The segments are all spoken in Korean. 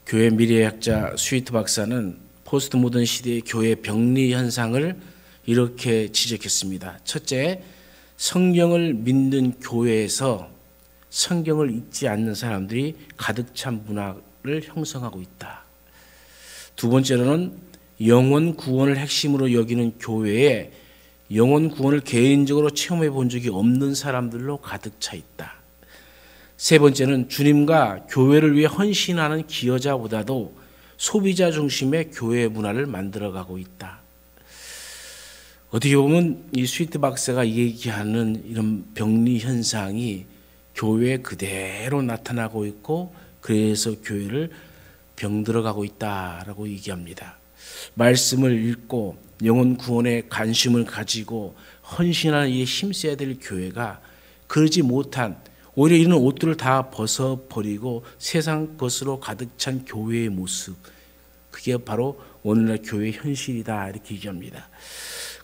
교회 미래학자 스위트 박사는 포스트 모던 시대의 교회 병리 현상을 이렇게 지적했습니다. 첫째, 성경을 믿는 교회에서 성경을 읽지 않는 사람들이 가득 찬 문화를 형성하고 있다. 두 번째로는 영혼 구원을 핵심으로 여기는 교회에 영혼 구원을 개인적으로 체험해 본 적이 없는 사람들로 가득 차 있다. 세 번째는 주님과 교회를 위해 헌신하는 기여자보다도 소비자 중심의 교회 문화를 만들어가고 있다. 어떻게 보면 이 스위트 박사가 얘기하는 이런 병리 현상이 교회에 그대로 나타나고 있고 그래서 교회를 병들어가고 있다라고 얘기합니다. 말씀을 읽고 영혼 구원에 관심을 가지고 헌신하는 일에 힘써야 될 교회가 그러지 못한 오히려 이런 옷들을 다 벗어버리고 세상 것으로 가득 찬 교회의 모습, 그게 바로 오늘날 교회의 현실이다 이렇게 얘기합니다.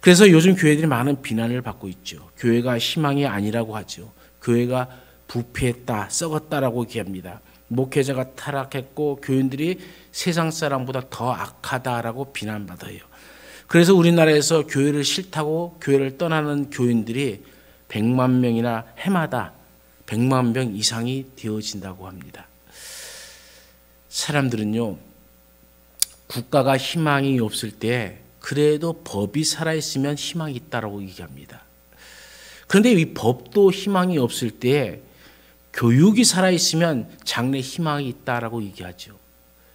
그래서 요즘 교회들이 많은 비난을 받고 있죠. 교회가 희망이 아니라고 하죠. 교회가 부패했다, 썩었다라고 얘기합니다. 목회자가 타락했고 교인들이 세상 사람보다 더 악하다라고 비난받아요. 그래서 우리나라에서 교회를 싫다고 교회를 떠나는 교인들이 100만 명이나 해마다 100만 명 이상이 되어진다고 합니다. 사람들은요, 국가가 희망이 없을 때 그래도 법이 살아있으면 희망이 있다고 얘기합니다. 그런데 이 법도 희망이 없을 때 교육이 살아있으면 장래 희망이 있다라고 얘기하죠.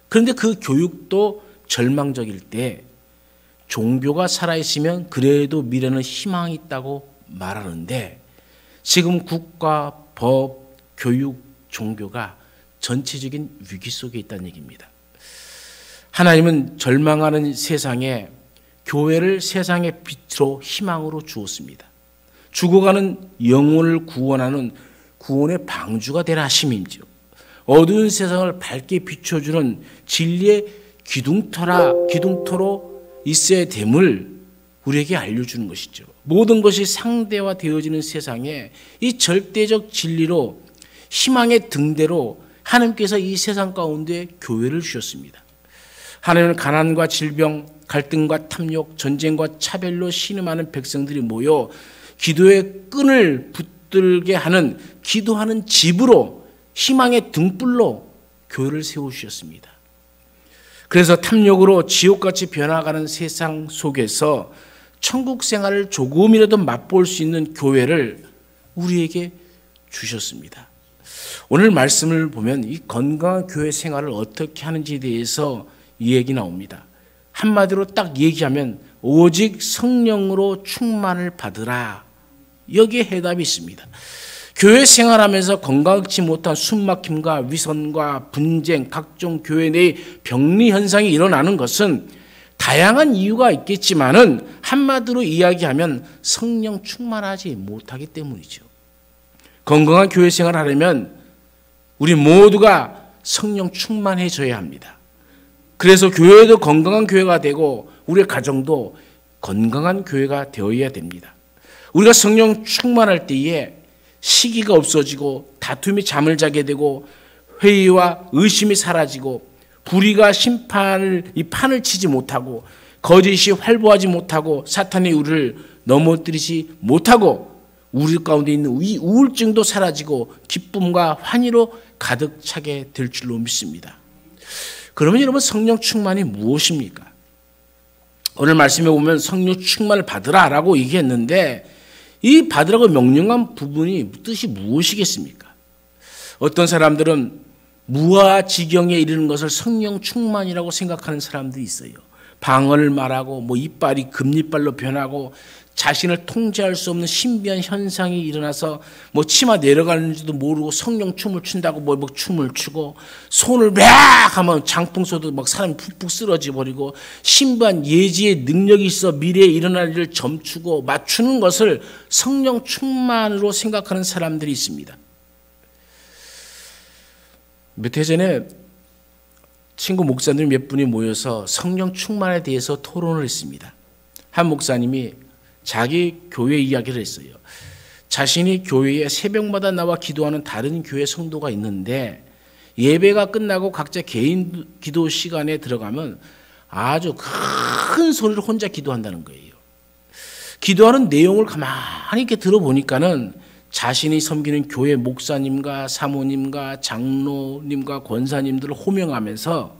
그런데 그 교육도 절망적일 때 종교가 살아있으면 그래도 미래는 희망이 있다고 말하는데 지금 국가, 법, 교육, 종교가 전체적인 위기 속에 있다는 얘기입니다. 하나님은 절망하는 세상에 교회를 세상의 빛으로 희망으로 주었습니다. 죽어가는 영혼을 구원하는 구원의 방주가 되라 하심이죠. 어두운 세상을 밝게 비춰주는 진리의 기둥터로 있어야 됨을 우리에게 알려주는 것이죠. 모든 것이 상대화되어지는 세상에 이 절대적 진리로 희망의 등대로 하나님께서 이 세상 가운데 교회를 주셨습니다. 하나님은 가난과 질병, 갈등과 탐욕, 전쟁과 차별로 신음하는 백성들이 모여 기도의 끈을 붙들게 하는 기도하는 집으로 희망의 등불로 교회를 세우셨습니다. 그래서 탐욕으로 지옥같이 변화가는 세상 속에서 천국 생활을 조금이라도 맛볼 수 있는 교회를 우리에게 주셨습니다. 오늘 말씀을 보면 이 건강한 교회 생활을 어떻게 하는지에 대해서 이 얘기 나옵니다. 한마디로 딱 얘기하면 오직 성령으로 충만을 받으라. 여기에 해답이 있습니다. 교회 생활하면서 건강하지 못한 숨막힘과 위선과 분쟁, 각종 교회 내의 병리 현상이 일어나는 것은 다양한 이유가 있겠지만은 한마디로 이야기하면 성령 충만하지 못하기 때문이죠. 건강한 교회 생활을 하려면 우리 모두가 성령 충만해져야 합니다. 그래서 교회도 건강한 교회가 되고 우리의 가정도 건강한 교회가 되어야 됩니다. 우리가 성령 충만할 때에 시기가 없어지고 다툼이 잠을 자게 되고 회의와 의심이 사라지고 불의가 이 판을 치지 못하고 거짓이 활보하지 못하고 사탄이 우리를 넘어뜨리지 못하고 우리 가운데 있는 이 우울증도 사라지고 기쁨과 환희로 가득 차게 될 줄로 믿습니다. 그러면 여러분 성령 충만이 무엇입니까? 오늘 말씀에 보면 성령 충만을 받으라라고 얘기했는데 이 받으라고 명령한 부분이 뜻이 무엇이겠습니까? 어떤 사람들은 무아지경에 이르는 것을 성령 충만이라고 생각하는 사람들이 있어요. 방언을 말하고 이빨이 금리빨로 변하고 자신을 통제할 수 없는 신비한 현상이 일어나서 치마 내려가는지도 모르고 성령 춤을 춘다고 춤을 추고 손을 막 하면 장풍 쏘도 사람이 푹푹 쓰러져 버리고 신비한 예지의 능력이 있어 미래에 일어날 일을 점추고 맞추는 것을 성령 충만으로 생각하는 사람들이 있습니다. 몇 해 전에 친구 목사님 몇 분이 모여서 성령 충만에 대해서 토론을 했습니다. 한 목사님이 자기 교회 이야기를 했어요. 자신이 교회에 새벽마다 나와 기도하는 다른 교회 성도가 있는데 예배가 끝나고 각자 개인 기도 시간에 들어가면 아주 큰 소리로 혼자 기도한다는 거예요. 기도하는 내용을 가만히 이렇게 들어보니까는 자신이 섬기는 교회 목사님과 사모님과 장로님과 권사님들을 호명하면서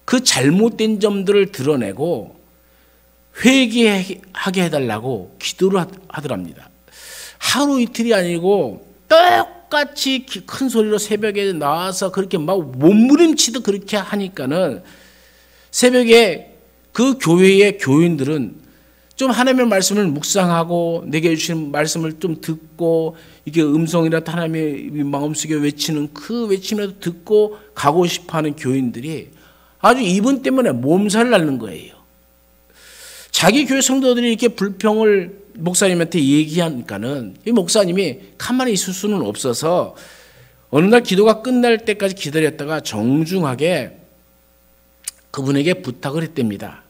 그 잘못된 점들을 드러내고 회개하게 해달라고 기도를 하더랍니다. 하루 이틀이 아니고 똑같이 큰 소리로 새벽에 나와서 그렇게 막 몸부림치듯 그렇게 하니까는 새벽에 그 교회의 교인들은 좀 하나님의 말씀을 묵상하고 내게 주신 말씀을 좀 듣고 이게 음성이라도 하나님의 마음속에 외치는 그 외침이라도 듣고 가고 싶어하는 교인들이 아주 이분 때문에 몸살을 앓는 거예요. 자기 교회 성도들이 이렇게 불평을 목사님한테 얘기하니까는 이 목사님이 가만히 있을 수는 없어서 어느 날 기도가 끝날 때까지 기다렸다가 정중하게 그분에게 부탁을 했답니다.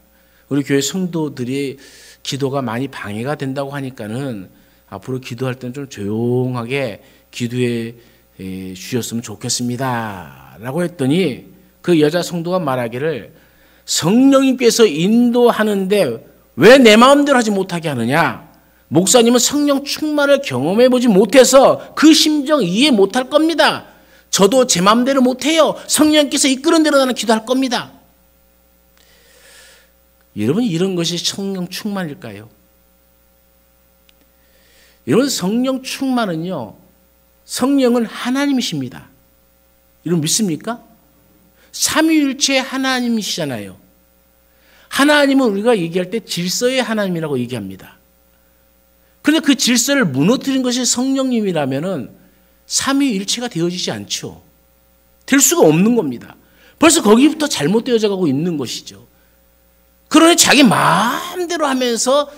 우리 교회 성도들이 기도가 많이 방해가 된다고 하니까는 앞으로 기도할 때는 좀 조용하게 기도해 주셨으면 좋겠습니다. 라고 했더니 그 여자 성도가 말하기를 성령님께서 인도하는데 왜 내 마음대로 하지 못하게 하느냐? 목사님은 성령 충만을 경험해 보지 못해서 그 심정 이해 못할 겁니다. 저도 제 마음대로 못해요. 성령께서 이끄는 대로 나는 기도할 겁니다. 여러분, 이런 것이 성령 충만일까요? 여러분, 성령 충만은요, 성령은 하나님이십니다. 여러분 믿습니까? 삼위일체 하나님이시잖아요. 하나님은 우리가 얘기할 때 질서의 하나님이라고 얘기합니다. 그런데 그 질서를 무너뜨린 것이 성령님이라면은 삼위일체가 되어지지 않죠. 될 수가 없는 겁니다. 벌써 거기부터 잘못되어져 가고 있는 것이죠. 그러니 자기 마음대로 하면서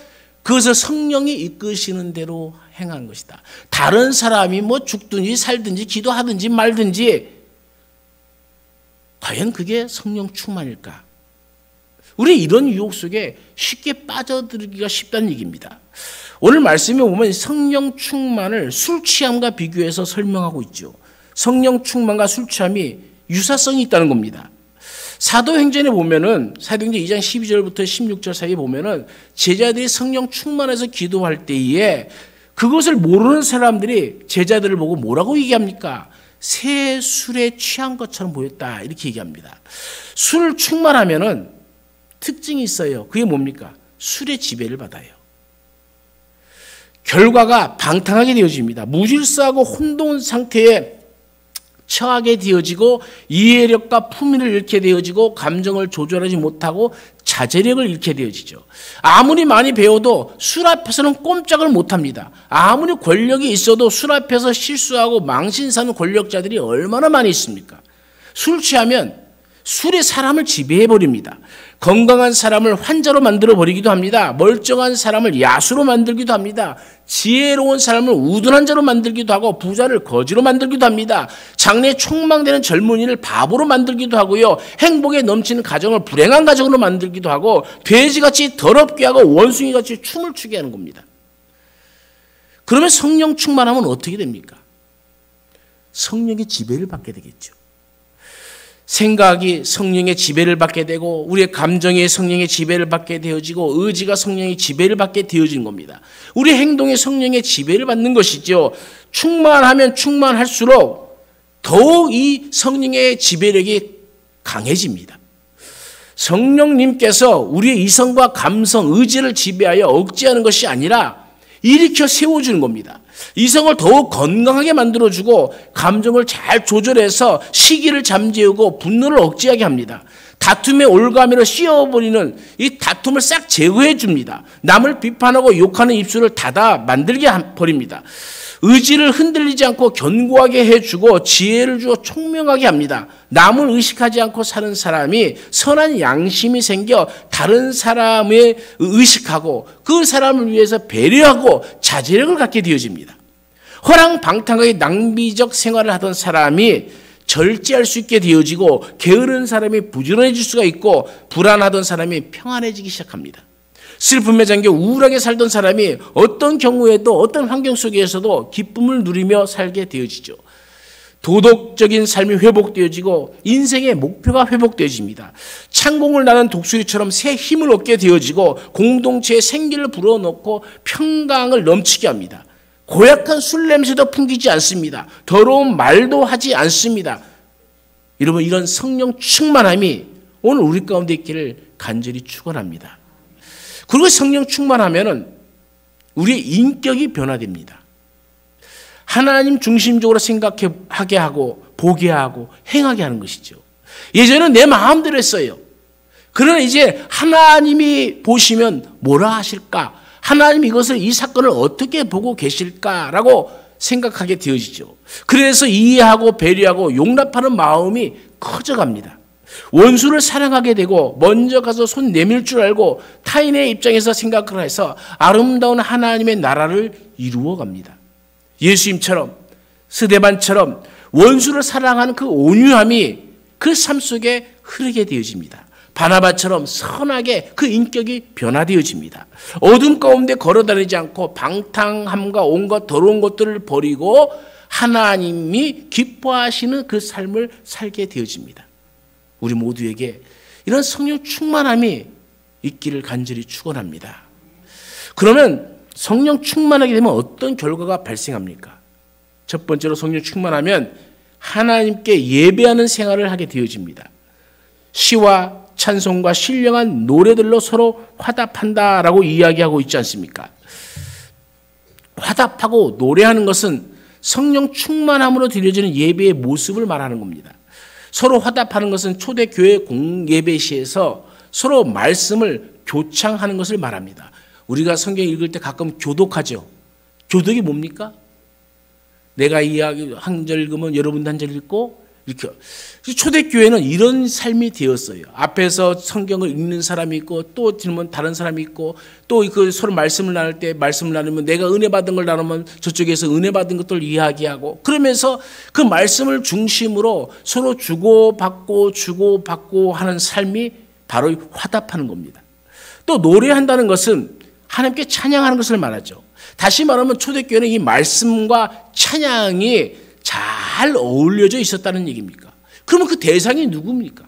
그것을 성령이 이끄시는 대로 행하는 것이다. 다른 사람이 뭐 죽든지 살든지 기도하든지 말든지 과연 그게 성령 충만일까? 우리 이런 유혹 속에 쉽게 빠져들기가 쉽다는 얘기입니다. 오늘 말씀에 보면 성령 충만을 술 취함과 비교해서 설명하고 있죠. 성령 충만과 술 취함이 유사성이 있다는 겁니다. 사도행전에 보면은 사도행전 2장 12절부터 16절 사이에 보면은 제자들이 성령 충만해서 기도할 때에 그것을 모르는 사람들이 제자들을 보고 뭐라고 얘기합니까? 새 술에 취한 것처럼 보였다, 이렇게 얘기합니다. 술 충만하면은 특징이 있어요. 그게 뭡니까? 술의 지배를 받아요. 결과가 방탕하게 되어집니다. 무질서하고 혼돈 상태에 처하게 되어지고 이해력과 품위를 잃게 되어지고 감정을 조절하지 못하고 자제력을 잃게 되어지죠. 아무리 많이 배워도 술 앞에서는 꼼짝을 못합니다. 아무리 권력이 있어도 술 앞에서 실수하고 망신사는 권력자들이 얼마나 많이 있습니까? 술 취하면 술이 사람을 지배해버립니다. 건강한 사람을 환자로 만들어버리기도 합니다. 멀쩡한 사람을 야수로 만들기도 합니다. 지혜로운 사람을 우둔한 자로 만들기도 하고 부자를 거지로 만들기도 합니다. 장래에 촉망되는 젊은이를 바보로 만들기도 하고요. 행복에 넘치는 가정을 불행한 가정으로 만들기도 하고 돼지같이 더럽게 하고 원숭이같이 춤을 추게 하는 겁니다. 그러면 성령 충만하면 어떻게 됩니까? 성령의 지배를 받게 되겠죠. 생각이 성령의 지배를 받게 되고 우리의 감정이 성령의 지배를 받게 되어지고 의지가 성령의 지배를 받게 되어지는 겁니다. 우리 행동이 성령의 지배를 받는 것이죠. 충만하면 충만할수록 더욱 이 성령의 지배력이 강해집니다. 성령님께서 우리의 이성과 감성, 의지를 지배하여 억제하는 것이 아니라 일으켜 세워주는 겁니다. 이성을 더욱 건강하게 만들어주고 감정을 잘 조절해서 시기를 잠재우고 분노를 억제하게 합니다. 다툼의 올가미로 씌워버리는 이 다툼을 싹 제거해 줍니다. 남을 비판하고 욕하는 입술을 닫아 만들게 버립니다. 의지를 흔들리지 않고 견고하게 해주고 지혜를 주어 총명하게 합니다. 남을 의식하지 않고 사는 사람이 선한 양심이 생겨 다른 사람을 의식하고 그 사람을 위해서 배려하고 자제력을 갖게 되어집니다. 허랑방탕하게 낭비적 생활을 하던 사람이 절제할 수 있게 되어지고 게으른 사람이 부지런해질 수가 있고 불안하던 사람이 평안해지기 시작합니다. 슬픔에 잠겨 우울하게 살던 사람이 어떤 경우에도 어떤 환경 속에서도 기쁨을 누리며 살게 되어지죠. 도덕적인 삶이 회복되어지고 인생의 목표가 회복되어집니다. 창공을 나는 독수리처럼 새 힘을 얻게 되어지고 공동체의 생기를 불어넣고 평강을 넘치게 합니다. 고약한 술 냄새도 풍기지 않습니다. 더러운 말도 하지 않습니다. 여러분, 이런 성령 충만함이 오늘 우리 가운데 있기를 간절히 축원합니다. 그리고 성령 충만하면은 우리의 인격이 변화됩니다. 하나님 중심적으로 생각하게 하고 보게 하고 행하게 하는 것이죠. 예전에는 내 마음대로 했어요. 그러나 이제 하나님이 보시면 뭐라 하실까? 하나님 이것을 이 사건을 어떻게 보고 계실까라고 생각하게 되어지죠. 그래서 이해하고 배려하고 용납하는 마음이 커져갑니다. 원수를 사랑하게 되고 먼저 가서 손 내밀 줄 알고 타인의 입장에서 생각을 해서 아름다운 하나님의 나라를 이루어갑니다. 예수님처럼 스데반처럼 원수를 사랑하는 그 온유함이 그 삶 속에 흐르게 되어집니다. 바나바처럼 선하게 그 인격이 변화되어집니다. 어둠 가운데 걸어다니지 않고 방탕함과 온갖 더러운 것들을 버리고 하나님이 기뻐하시는 그 삶을 살게 되어집니다. 우리 모두에게 이런 성령 충만함이 있기를 간절히 축원합니다. 그러면 성령 충만하게 되면 어떤 결과가 발생합니까? 첫 번째로 성령 충만하면 하나님께 예배하는 생활을 하게 되어집니다. 시와 찬송과 신령한 노래들로 서로 화답한다라고 이야기하고 있지 않습니까? 화답하고 노래하는 것은 성령 충만함으로 드려지는 예배의 모습을 말하는 겁니다. 서로 화답하는 것은 초대교회 공예배시에서 서로 말씀을 교창하는 것을 말합니다. 우리가 성경 읽을 때 가끔 교독하죠. 교독이 뭡니까? 내가 이야기 한 절 읽으면 여러분도 한 절 읽고 이렇게. 초대교회는 이런 삶이 되었어요. 앞에서 성경을 읽는 사람이 있고 또 들으면 다른 사람이 있고 또 그 서로 말씀을 나눌 때 말씀을 나누면 내가 은혜 받은 걸 나누면 저쪽에서 은혜 받은 것들을 이야기하고 그러면서 그 말씀을 중심으로 서로 주고받고 하는 삶이 바로 화답하는 겁니다. 또 노래한다는 것은 하나님께 찬양하는 것을 말하죠. 다시 말하면 초대교회는 이 말씀과 찬양이 잘 어울려져 있었다는 얘기입니까? 그러면 그 대상이 누굽니까?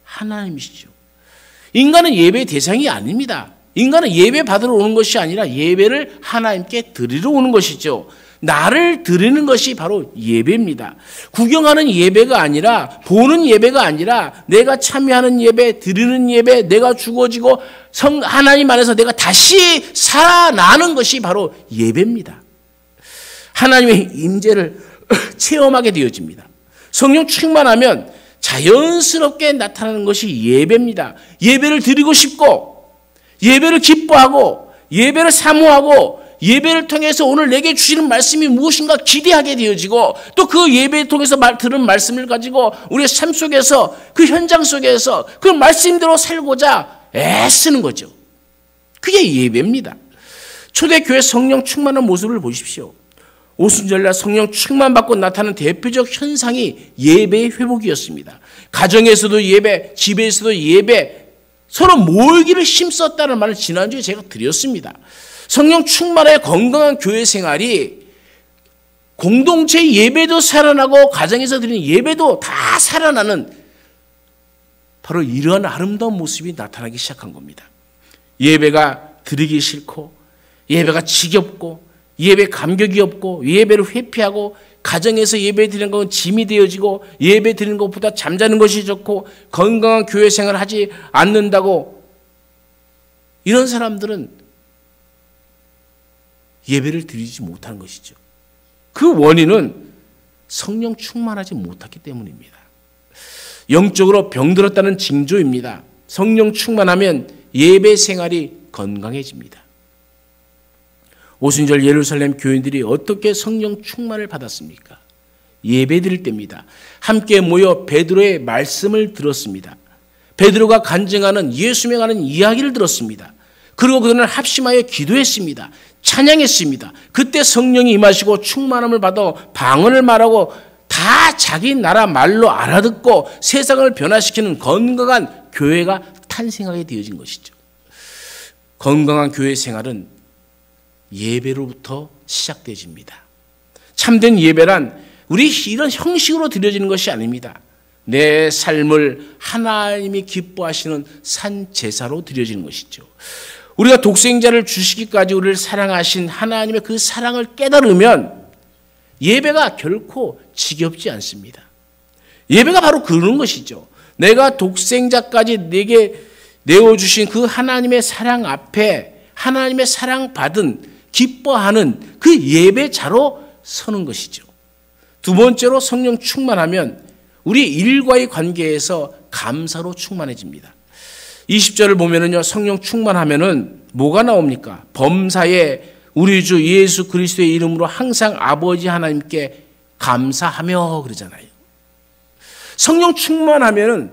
하나님이시죠. 인간은 예배의 대상이 아닙니다. 인간은 예배 받으러 오는 것이 아니라 예배를 하나님께 드리러 오는 것이죠. 나를 드리는 것이 바로 예배입니다. 구경하는 예배가 아니라 보는 예배가 아니라 내가 참여하는 예배, 드리는 예배, 내가 죽어지고 하나님 안에서 내가 다시 살아나는 것이 바로 예배입니다. 하나님의 임재를 체험하게 되어집니다. 성령 충만하면 자연스럽게 나타나는 것이 예배입니다. 예배를 드리고 싶고 예배를 기뻐하고 예배를 사모하고 예배를 통해서 오늘 내게 주시는 말씀이 무엇인가 기대하게 되어지고 또 그 예배를 통해서 들은 말씀을 가지고 우리의 삶 속에서 그 현장 속에서 그 말씀대로 살고자 애쓰는 거죠. 그게 예배입니다. 초대교회 성령 충만한 모습을 보십시오. 오순절날 성령 충만받고 나타나는 대표적 현상이 예배의 회복이었습니다. 가정에서도 예배, 집에서도 예배, 서로 모이기를 힘썼다는 말을 지난주에 제가 드렸습니다. 성령 충만의 건강한 교회 생활이 공동체 예배도 살아나고 가정에서 드리는 예배도 다 살아나는 바로 이러한 아름다운 모습이 나타나기 시작한 겁니다. 예배가 드리기 싫고 예배가 지겹고 예배 감격이 없고 예배를 회피하고 가정에서 예배 드리는 건 짐이 되어지고 예배 드리는 것보다 잠자는 것이 좋고 건강한 교회 생활을 하지 않는다고 이런 사람들은 예배를 드리지 못하는 것이죠. 그 원인은 성령 충만하지 못하기 때문입니다. 영적으로 병들었다는 징조입니다. 성령 충만하면 예배 생활이 건강해집니다. 오순절 예루살렘 교인들이 어떻게 성령 충만을 받았습니까? 예배 드릴 때입니다. 함께 모여 베드로의 말씀을 들었습니다. 베드로가 간증하는 예수님에 관한 이야기를 들었습니다. 그리고 그들은 합심하여 기도했습니다. 찬양했습니다. 그때 성령이 임하시고 충만함을 받아 방언을 말하고 다 자기 나라 말로 알아듣고 세상을 변화시키는 건강한 교회가 탄생하게 되어진 것이죠. 건강한 교회 생활은 예배로부터 시작되집니다. 참된 예배란 우리 이런 형식으로 드려지는 것이 아닙니다. 내 삶을 하나님이 기뻐하시는 산 제사로 드려지는 것이죠. 우리가 독생자를 주시기까지 우리를 사랑하신 하나님의 그 사랑을 깨달으면 예배가 결코 지겹지 않습니다. 예배가 바로 그런 것이죠. 내가 독생자까지 내게 내어주신 그 하나님의 사랑 앞에 하나님의 사랑받은 기뻐하는 그 예배자로 서는 것이죠. 두 번째로 성령 충만하면 우리 일과의 관계에서 감사로 충만해집니다. 20절을 보면은요, 성령 충만하면은 뭐가 나옵니까? 범사에 우리 주 예수 그리스도의 이름으로 항상 아버지 하나님께 감사하며 그러잖아요. 성령 충만하면은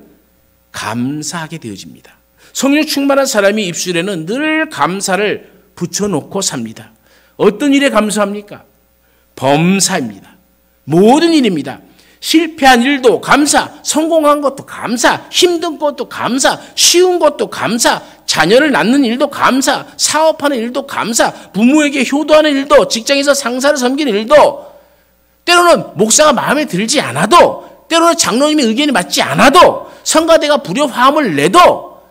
감사하게 되어집니다. 성령 충만한 사람이 입술에는 늘 감사를 붙여놓고 삽니다. 어떤 일에 감사합니까? 범사입니다. 모든 일입니다. 실패한 일도 감사, 성공한 것도 감사, 힘든 것도 감사, 쉬운 것도 감사, 자녀를 낳는 일도 감사, 사업하는 일도 감사, 부모에게 효도하는 일도, 직장에서 상사를 섬기는 일도, 때로는 목사가 마음에 들지 않아도, 때로는 장로님의 의견이 맞지 않아도, 성가대가 불효화음을 내도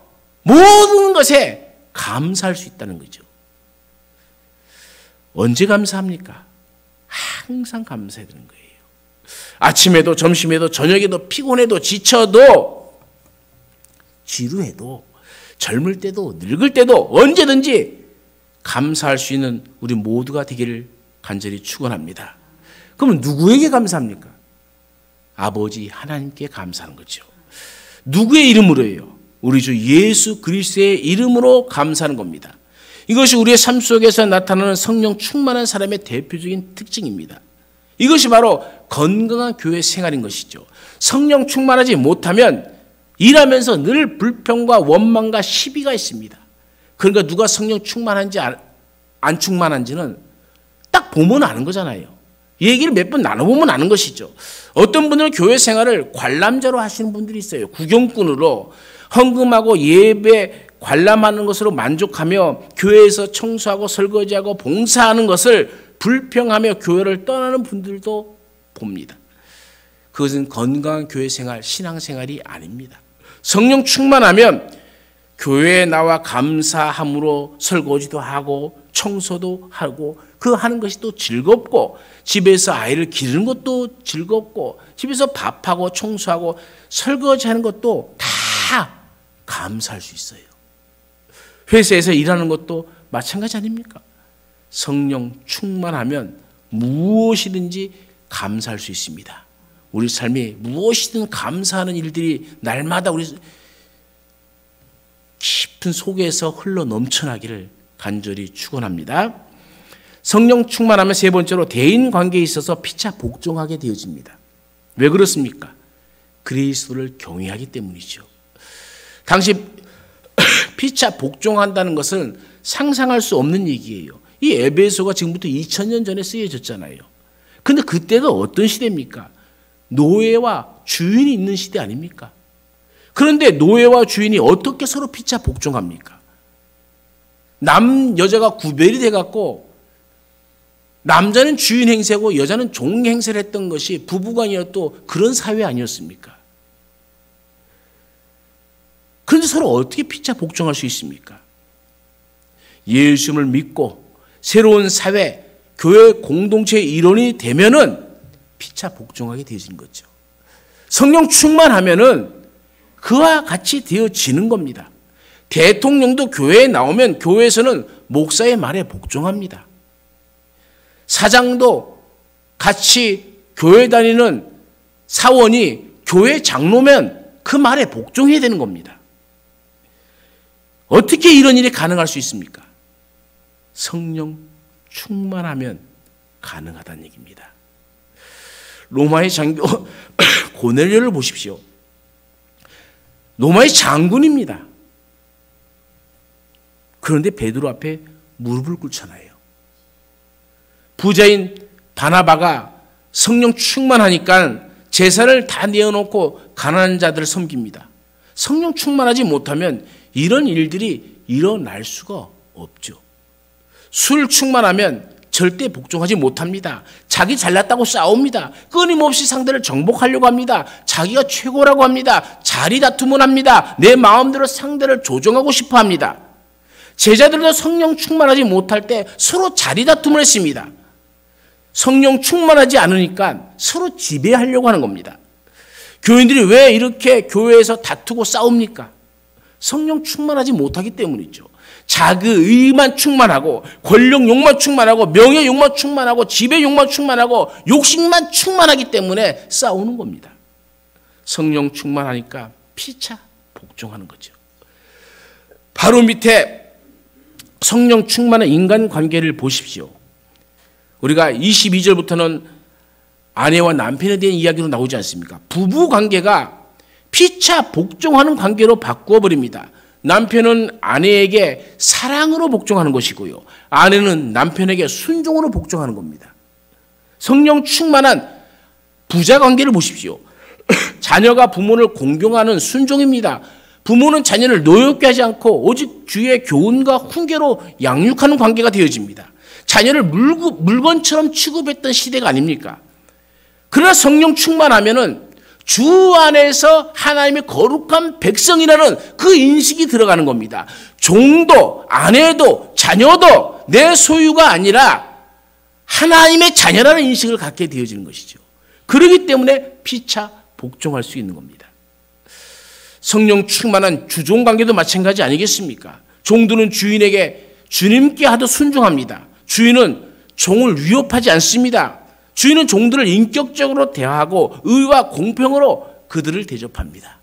모든 것에 감사할 수 있다는 거죠. 언제 감사합니까? 항상 감사해야 되는 거예요. 아침에도 점심에도 저녁에도 피곤해도 지쳐도 지루해도 젊을 때도 늙을 때도 언제든지 감사할 수 있는 우리 모두가 되기를 간절히 축원합니다. 그럼 누구에게 감사합니까? 아버지 하나님께 감사하는 거죠. 누구의 이름으로요? 우리 주 예수 그리스도의 이름으로 감사하는 겁니다. 이것이 우리의 삶 속에서 나타나는 성령 충만한 사람의 대표적인 특징입니다. 이것이 바로 건강한 교회 생활인 것이죠. 성령 충만하지 못하면 일하면서 늘 불평과 원망과 시비가 있습니다. 그러니까 누가 성령 충만한지 안 충만한지는 딱 보면 아는 거잖아요. 얘기를 몇 번 나눠보면 아는 것이죠. 어떤 분들은 교회 생활을 관람자로 하시는 분들이 있어요. 구경꾼으로 헌금하고 예배 관람하는 것으로 만족하며 교회에서 청소하고 설거지하고 봉사하는 것을 불평하며 교회를 떠나는 분들도 봅니다. 그것은 건강한 교회 생활, 신앙 생활이 아닙니다. 성령 충만하면 교회에 나와 감사함으로 설거지도 하고 청소도 하고 그 하는 것이 또 즐겁고 집에서 아이를 기르는 것도 즐겁고 집에서 밥하고 청소하고 설거지하는 것도 다 감사할 수 있어요. 회사에서 일하는 것도 마찬가지 아닙니까? 성령 충만하면 무엇이든지 감사할 수 있습니다. 우리 삶에 무엇이든 감사하는 일들이 날마다 우리 깊은 속에서 흘러 넘쳐나기를 간절히 축원합니다. 성령 충만하면 세 번째로 대인 관계에 있어서 피차 복종하게 되어집니다. 왜 그렇습니까? 그리스도를 경외하기 때문이죠. 당시 피차 복종한다는 것은 상상할 수 없는 얘기예요. 이 에베소가 지금부터 2000년 전에 쓰여졌잖아요. 근데 그때도 어떤 시대입니까? 노예와 주인이 있는 시대 아닙니까? 그런데 노예와 주인이 어떻게 서로 피차 복종합니까? 남, 여자가 구별이 돼갖고 남자는 주인 행세고 여자는 종 행세를 했던 것이 부부간이었던 그런 사회 아니었습니까? 그런데 서로 어떻게 피차 복종할 수 있습니까? 예수님을 믿고 새로운 사회, 교회 공동체의 일원이 되면은 피차 복종하게 되어지는 거죠. 성령 충만하면은 그와 같이 되어지는 겁니다. 대통령도 교회에 나오면 교회에서는 목사의 말에 복종합니다. 사장도 같이 교회 다니는 사원이 교회 장로면 그 말에 복종해야 되는 겁니다. 어떻게 이런 일이 가능할 수 있습니까? 성령 충만하면 가능하다는 얘기입니다. 로마의 장교 고넬료를 보십시오. 로마의 장군입니다. 그런데 베드로 앞에 무릎을 꿇잖아요. 부자인 바나바가 성령 충만하니까 재산을 다 내어놓고 가난한 자들을 섬깁니다. 성령 충만하지 못하면 이런 일들이 일어날 수가 없죠. 술 충만하면 절대 복종하지 못합니다. 자기 잘났다고 싸웁니다. 끊임없이 상대를 정복하려고 합니다. 자기가 최고라고 합니다. 자리 다툼을 합니다. 내 마음대로 상대를 조정하고 싶어 합니다. 제자들도 성령 충만하지 못할 때 서로 자리 다툼을 했습니다. 성령 충만하지 않으니까 서로 지배하려고 하는 겁니다. 교인들이 왜 이렇게 교회에서 다투고 싸웁니까? 성령 충만하지 못하기 때문이죠. 자기 의만 충만하고 권력 욕만 충만하고 명예 욕만 충만하고 지배 욕만 충만하고 욕심만 충만하기 때문에 싸우는 겁니다. 성령 충만하니까 피차 복종하는 거죠. 바로 밑에 성령 충만한 인간관계를 보십시오. 우리가 22절부터는 아내와 남편에 대한 이야기로 나오지 않습니까? 부부관계가 피차 복종하는 관계로 바꾸어 버립니다. 남편은 아내에게 사랑으로 복종하는 것이고요. 아내는 남편에게 순종으로 복종하는 겁니다. 성령 충만한 부자 관계를 보십시오. 자녀가 부모를 공경하는 순종입니다. 부모는 자녀를 노엽게 하지 않고 오직 주의 교훈과 훈계로 양육하는 관계가 되어집니다. 자녀를 물건처럼 취급했던 시대가 아닙니까? 그러나 성령 충만하면은 주 안에서 하나님의 거룩한 백성이라는 그 인식이 들어가는 겁니다. 종도, 아내도, 자녀도 내 소유가 아니라 하나님의 자녀라는 인식을 갖게 되어지는 것이죠. 그렇기 때문에 피차 복종할 수 있는 겁니다. 성령 충만한 주종관계도 마찬가지 아니겠습니까? 종들은 주인에게 주님께 하도 순종합니다. 주인은 종을 위협하지 않습니다. 주인은 종들을 인격적으로 대하고 의와 공평으로 그들을 대접합니다.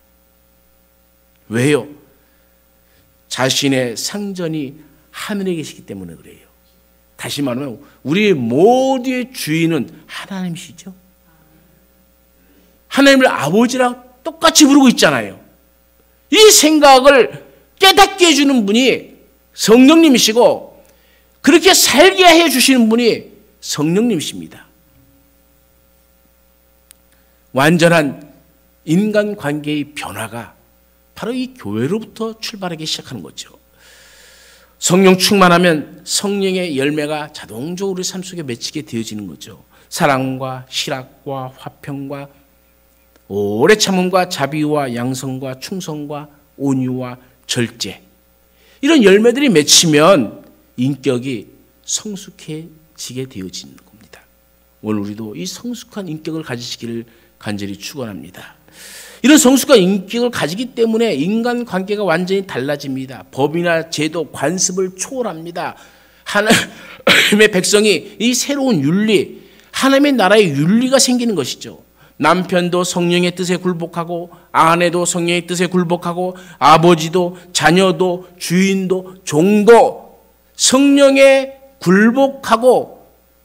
왜요? 자신의 상전이 하늘에 계시기 때문에 그래요. 다시 말하면 우리 모두의 주인은 하나님이시죠. 하나님을 아버지랑 똑같이 부르고 있잖아요. 이 생각을 깨닫게 해주는 분이 성령님이시고 그렇게 살게 해주시는 분이 성령님이십니다. 완전한 인간관계의 변화가 바로 이 교회로부터 출발하기 시작하는 거죠. 성령 충만하면 성령의 열매가 자동적으로 우리 삶 속에 맺히게 되어지는 거죠. 사랑과 실학과 화평과 오래 참음과 자비와 양성과 충성과 온유와 절제, 이런 열매들이 맺히면 인격이 성숙해지게 되어지는 겁니다. 오늘 우리도 이 성숙한 인격을 가지시기를 간절히 축원합니다. 이런 성숙한 인격을 가지기 때문에 인간관계가 완전히 달라집니다. 법이나 제도, 관습을 초월합니다. 하나님의 백성이 이 새로운 윤리, 하나님의 나라의 윤리가 생기는 것이죠. 남편도 성령의 뜻에 굴복하고 아내도 성령의 뜻에 굴복하고 아버지도 자녀도 주인도 종도 성령에 굴복하고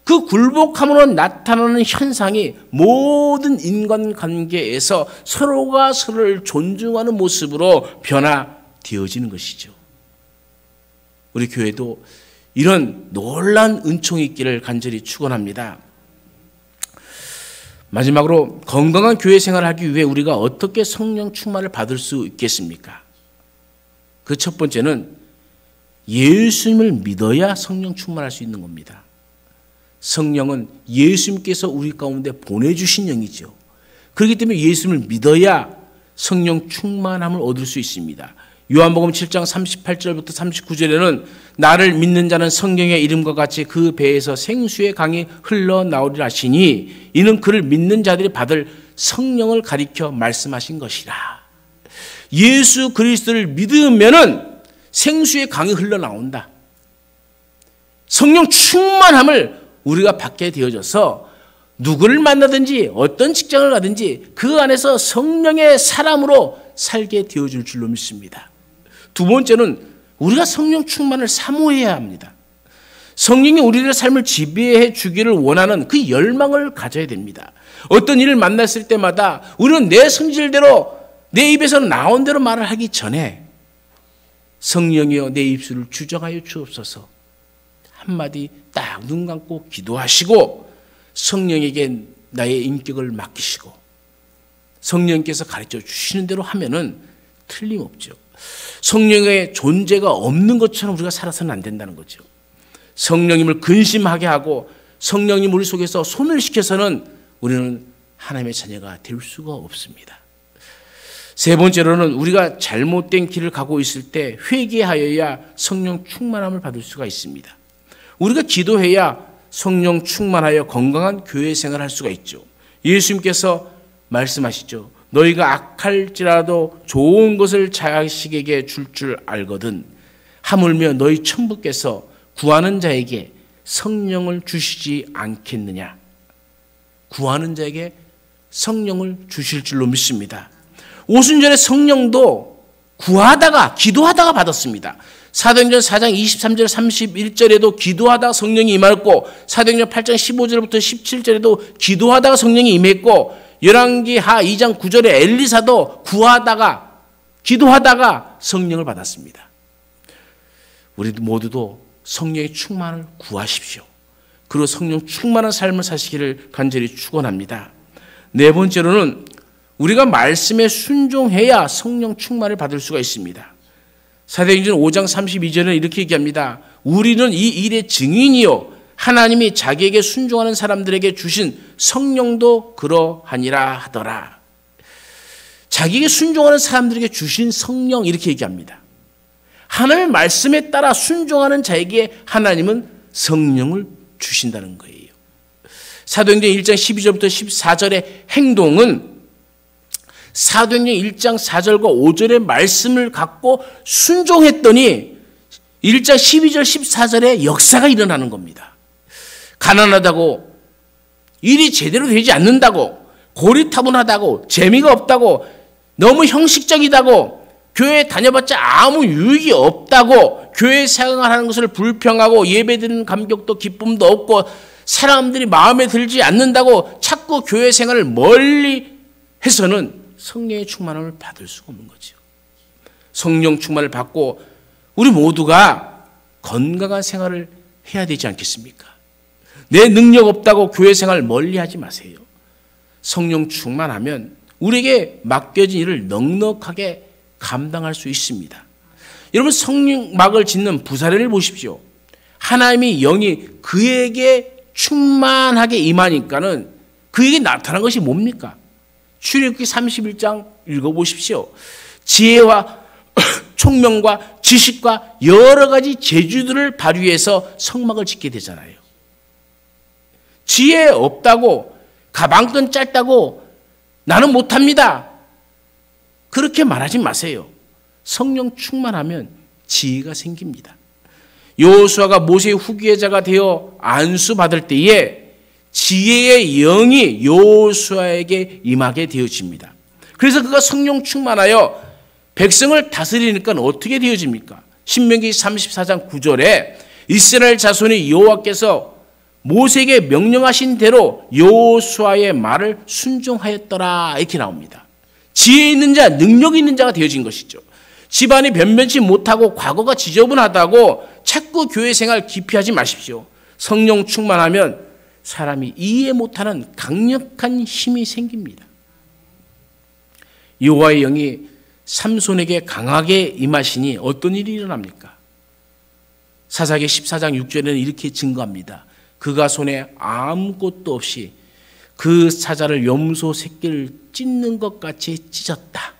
그 굴복함으로 나타나는 현상이 모든 인간관계에서 서로가 서로를 존중하는 모습으로 변화되어지는 것이죠. 우리 교회도 이런 놀라운 은총이 있기를 간절히 축원합니다. 마지막으로 건강한 교회 생활을 하기 위해 우리가 어떻게 성령 충만을 받을 수 있겠습니까? 그 첫 번째는 예수님을 믿어야 성령 충만할 수 있는 겁니다. 성령은 예수님께서 우리 가운데 보내주신 영이죠. 그렇기 때문에 예수님을 믿어야 성령 충만함을 얻을 수 있습니다. 요한복음 7장 38절부터 39절에는 나를 믿는 자는 성령의 이름과 같이 그 배에서 생수의 강이 흘러나오리라 하시니 이는 그를 믿는 자들이 받을 성령을 가리켜 말씀하신 것이라. 예수 그리스도를 믿으면은 생수의 강이 흘러나온다. 성령 충만함을 우리가 받게 되어져서 누구를 만나든지 어떤 직장을 가든지 그 안에서 성령의 사람으로 살게 되어질 줄로 믿습니다. 두 번째는 우리가 성령 충만을 사모해야 합니다. 성령이 우리의 삶을 지배해 주기를 원하는 그 열망을 가져야 됩니다. 어떤 일을 만났을 때마다 우리는 내 성질대로 내 입에서 나온 대로 말을 하기 전에 성령이여 내 입술을 주정하여 주옵소서 한마디 딱 눈 감고 기도하시고 성령에게 나의 인격을 맡기시고 성령께서 가르쳐 주시는 대로 하면은 틀림없죠. 성령의 존재가 없는 것처럼 우리가 살아서는 안 된다는 거죠. 성령님을 근심하게 하고 성령님 우리 속에서 소멸시켜서는 우리는 하나님의 자녀가 될 수가 없습니다. 세 번째로는 우리가 잘못된 길을 가고 있을 때 회개하여야 성령 충만함을 받을 수가 있습니다. 우리가 기도해야 성령 충만하여 건강한 교회 생활을 할 수가 있죠. 예수님께서 말씀하시죠. 너희가 악할지라도 좋은 것을 자식에게 줄 줄 알거든 하물며 너희 천부께서 구하는 자에게 성령을 주시지 않겠느냐. 구하는 자에게 성령을 주실 줄로 믿습니다. 오순절에 성령도 구하다가 기도하다가 받았습니다. 사도행전 4장 23절 31절에도 기도하다가 성령이 임했고 사도행전 8장 15절부터 17절에도 기도하다가 성령이 임했고 열왕기하 2장 9절에 엘리사도 구하다가 기도하다가 성령을 받았습니다. 우리 모두도 성령의 충만을 구하십시오. 그리고 성령 충만한 삶을 사시기를 간절히 축원합니다. 네 번째로는 우리가 말씀에 순종해야 성령 충만을 받을 수가 있습니다. 사도행전 5장 32절은 이렇게 얘기합니다. 우리는 이 일의 증인이요 하나님이 자기에게 순종하는 사람들에게 주신 성령도 그러하니라 하더라. 자기에게 순종하는 사람들에게 주신 성령 이렇게 얘기합니다. 하나님의 말씀에 따라 순종하는 자에게 하나님은 성령을 주신다는 거예요. 사도행전 1장 12절부터 14절의 행동은 사도행전 1장 4절과 5절의 말씀을 갖고 순종했더니 1장 12절 14절에 역사가 일어나는 겁니다. 가난하다고 일이 제대로 되지 않는다고 고리타분하다고 재미가 없다고 너무 형식적이다고 교회 다녀봤자 아무 유익이 없다고 교회 생활하는 것을 불평하고 예배드리는 감격도 기쁨도 없고 사람들이 마음에 들지 않는다고 자꾸 교회 생활을 멀리 해서는 성령의 충만함을 받을 수가 없는 거죠. 성령 충만을 받고 우리 모두가 건강한 생활을 해야 되지 않겠습니까? 내 능력 없다고 교회 생활 멀리 하지 마세요. 성령 충만하면 우리에게 맡겨진 일을 넉넉하게 감당할 수 있습니다. 여러분 성령막을 짓는 부사례를 보십시오. 하나님의 영이 그에게 충만하게 임하니까는 그에게 나타난 것이 뭡니까? 출애굽기 31장 읽어보십시오. 지혜와 총명과 지식과 여러 가지 재주들을 발휘해서 성막을 짓게 되잖아요. 지혜 없다고 가방끈 짧다고 나는 못합니다. 그렇게 말하지 마세요. 성령 충만하면 지혜가 생깁니다. 여호수아가 모세의 후계자가 되어 안수받을 때에 지혜의 영이 여호수아에게 임하게 되어집니다. 그래서 그가 성령 충만하여 백성을 다스리니까 어떻게 되어집니까? 신명기 34장 9절에 이스라엘 자손이 여호와께서 모세에게 명령하신 대로 여호수아의 말을 순종하였더라 이렇게 나옵니다. 지혜 있는 자, 능력 있는 자가 되어진 것이죠. 집안이 변변치 못하고 과거가 지저분하다고 자꾸 교회 생활 기피하지 마십시오. 성령 충만하면 사람이 이해 못하는 강력한 힘이 생깁니다. 여호와의 영이 삼손에게 강하게 임하시니 어떤 일이 일어납니까? 사사기 14장 6절에는 이렇게 증거합니다. 그가 손에 아무것도 없이 그 사자를 염소 새끼를 찢는 것 같이 찢었다.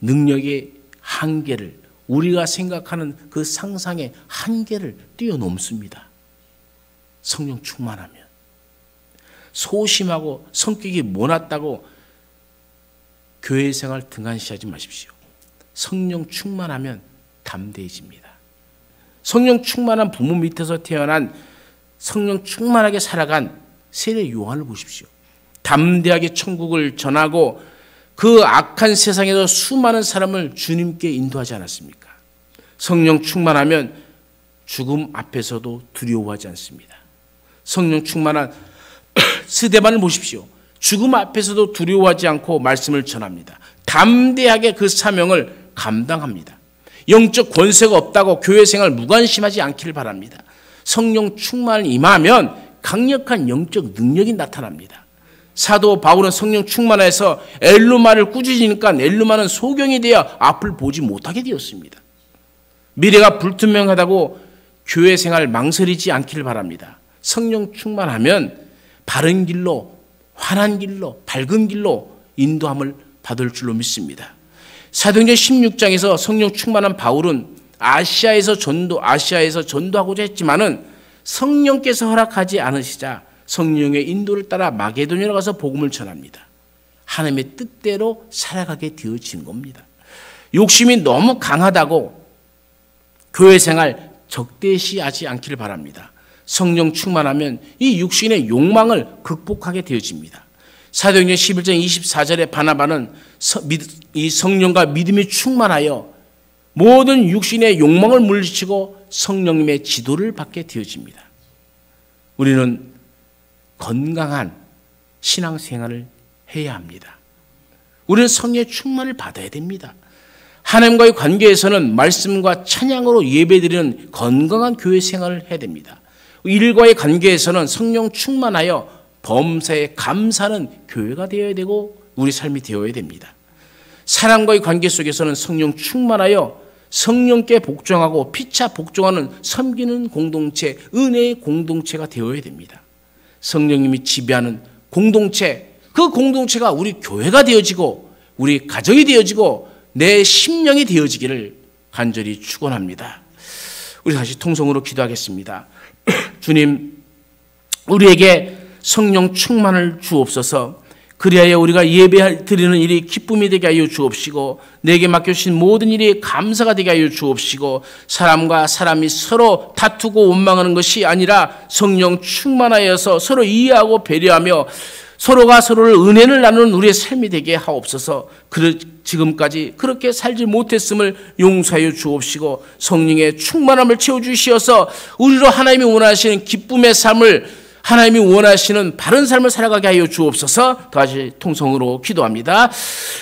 능력의 한계를 우리가 생각하는 그 상상의 한계를 뛰어넘습니다. 성령 충만하면. 소심하고 성격이 모났다고 교회 생활 등한시하지 마십시오. 성령 충만하면 담대해집니다. 성령 충만한 부모 밑에서 태어난 성령 충만하게 살아간 세례 요한을 보십시오. 담대하게 천국을 전하고 그 악한 세상에서 수많은 사람을 주님께 인도하지 않았습니까? 성령 충만하면 죽음 앞에서도 두려워하지 않습니다. 성령 충만한 스데반을 보십시오. 죽음 앞에서도 두려워하지 않고 말씀을 전합니다. 담대하게 그 사명을 감당합니다. 영적 권세가 없다고 교회 생활 무관심하지 않기를 바랍니다. 성령 충만을 임하면 강력한 영적 능력이 나타납니다. 사도 바울은 성령 충만해서 엘루마를 꾸짖으니까 엘루마는 소경이 되어 앞을 보지 못하게 되었습니다. 미래가 불투명하다고 교회 생활 망설이지 않기를 바랍니다. 성령 충만하면 바른 길로, 환한 길로, 밝은 길로 인도함을 받을 줄로 믿습니다. 사도행전 16장에서 성령 충만한 바울은 아시아에서 전도하고자 했지만은 성령께서 허락하지 않으시자 성령의 인도를 따라 마게도냐로 가서 복음을 전합니다. 하나님의 뜻대로 살아가게 되어진 겁니다. 욕심이 너무 강하다고 교회 생활 적대시하지 않기를 바랍니다. 성령 충만하면 이 육신의 욕망을 극복하게 되어집니다. 사도행전 11장 24절에 바나바는 이 성령과 믿음이 충만하여 모든 육신의 욕망을 물리치고 성령님의 지도를 받게 되어집니다. 우리는 건강한 신앙생활을 해야 합니다. 우리는 성령의 충만을 받아야 됩니다. 하나님과의 관계에서는 말씀과 찬양으로 예배드리는 건강한 교회 생활을 해야 됩니다. 일과의 관계에서는 성령 충만하여 범사에 감사하는 교회가 되어야 되고 우리 삶이 되어야 됩니다. 사람과의 관계 속에서는 성령 충만하여 성령께 복종하고 피차 복종하는 섬기는 공동체, 은혜의 공동체가 되어야 됩니다. 성령님이 지배하는 공동체, 그 공동체가 우리 교회가 되어지고 우리 가정이 되어지고 내 심령이 되어지기를 간절히 축원합니다. 우리 다시 통성으로 기도하겠습니다. 주님, 우리에게 성령 충만을 주옵소서. 그리하여 우리가 예배 드리는 일이 기쁨이 되게 하여 주옵시고 내게 맡겨주신 모든 일이 감사가 되게 하여 주옵시고 사람과 사람이 서로 다투고 원망하는 것이 아니라 성령 충만하여서 서로 이해하고 배려하며 서로가 서로를 은혜를 나누는 우리의 삶이 되게 하옵소서. 지금까지 그렇게 살지 못했음을 용서하여 주옵시고 성령의 충만함을 채워주시어서 우리로 하나님이 원하시는 기쁨의 삶을 하나님이 원하시는 바른 삶을 살아가게 하여 주옵소서. 다시 통성으로 기도합니다.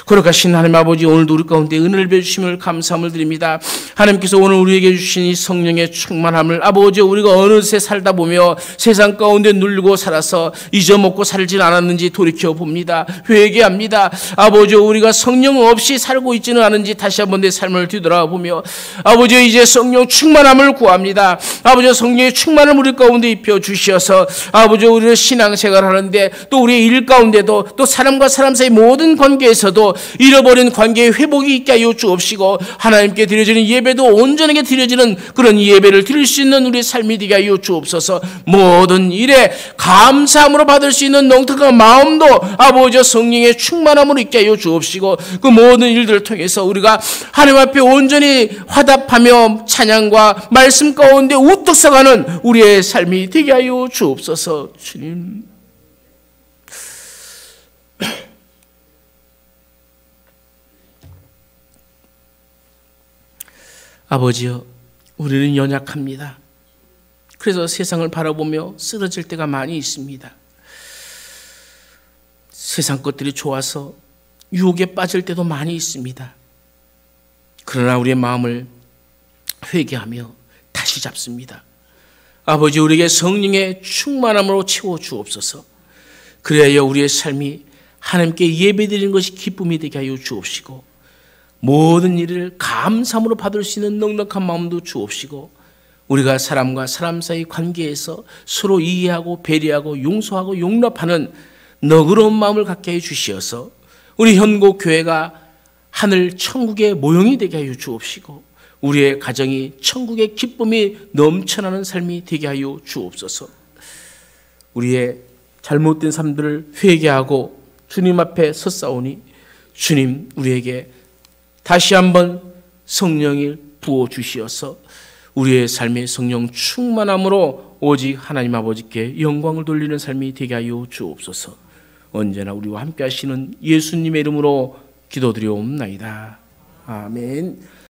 거룩하신 하나님 아버지, 오늘도 우리 가운데 은혜를 베주심을 감사함을 드립니다. 하나님께서 오늘 우리에게 주신 이 성령의 충만함을 아버지, 우리가 어느새 살다 보며 세상 가운데 눌리고 살아서 잊어먹고 살진 않았는지 돌이켜봅니다. 회개합니다. 아버지, 우리가 성령 없이 살고 있지는 않은지 다시 한번 내 삶을 뒤돌아보며 아버지, 이제 성령 충만함을 구합니다. 아버지, 성령의 충만을 우리 가운데 입혀 주시어서 아버지, 우리는 신앙생활 하는데 또 우리의 일 가운데도 또 사람과 사람 사이 모든 관계에서도 잃어버린 관계의 회복이 있게 하여 주옵시고 하나님께 드려지는 예배도 온전하게 드려지는 그런 예배를 드릴 수 있는 우리의 삶이 되게 하여 주옵소서. 모든 일에 감사함으로 받을 수 있는 넉넉한 마음도 아버지 성령의 충만함으로 있게 하여 주옵시고 그 모든 일들을 통해서 우리가 하나님 앞에 온전히 화답하며 찬양과 말씀 가운데 우뚝 서가는 우리의 삶이 되게 하여 주옵소서. 주님, 아버지여, 우리는 연약합니다. 그래서 세상을 바라보며 쓰러질 때가 많이 있습니다. 세상 것들이 좋아서 유혹에 빠질 때도 많이 있습니다. 그러나 우리의 마음을 회개하며 다시 잡습니다. 아버지, 우리에게 성령의 충만함으로 채워 주옵소서. 그래야 우리의 삶이 하나님께 예배드리는 것이 기쁨이 되게 하여 주옵시고 모든 일을 감사함으로 받을 수 있는 넉넉한 마음도 주옵시고 우리가 사람과 사람 사이 관계에서 서로 이해하고 배려하고 용서하고 용납하는 너그러운 마음을 갖게 해 주시어서 우리 현고 교회가 하늘 천국의 모형이 되게 하여 주옵시고 우리의 가정이 천국의 기쁨이 넘쳐나는 삶이 되게 하여 주옵소서. 우리의 잘못된 삶들을 회개하고 주님 앞에 섰사오니 주님, 우리에게 다시 한번 성령을 부어주시어서 우리의 삶의 성령 충만함으로 오직 하나님 아버지께 영광을 돌리는 삶이 되게 하여 주옵소서. 언제나 우리와 함께 하시는 예수님의 이름으로 기도드리옵나이다. 아멘.